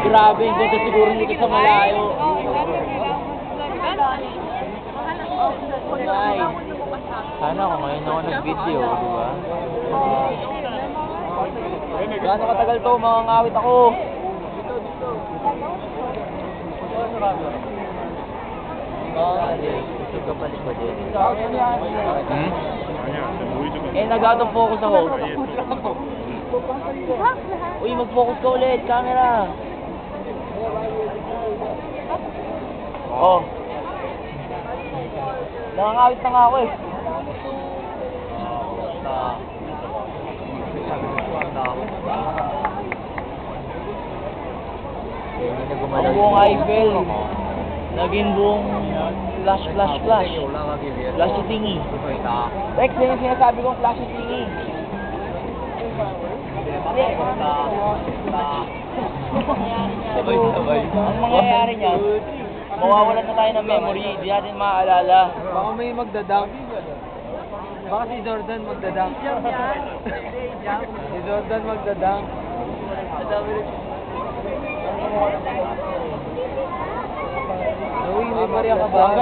Grabe, hindi ito siguro dito sa malayo. Ay, sana ako ngayon ako nag-video, di ba? Gaano katagal to, mga ngawit ako. Gusto ka pala ba din? Eh, nag-out of focus ako. Uy, mag-focus ka ulit, camera. Oh. Nangangawit na nga ako eh. Ang buong Eiffel. Naging buong flash. Flash tingi. Rex, yun yung sinasabi kong flash tingi. Sabay. Ang mangyayari niya, mawawalan na tayo ng memory, hindi natin maaalala. Baka may magdadang. Baka si Jordan magdadang. Si Jordan magdadang. Uy, may Maria ka ba?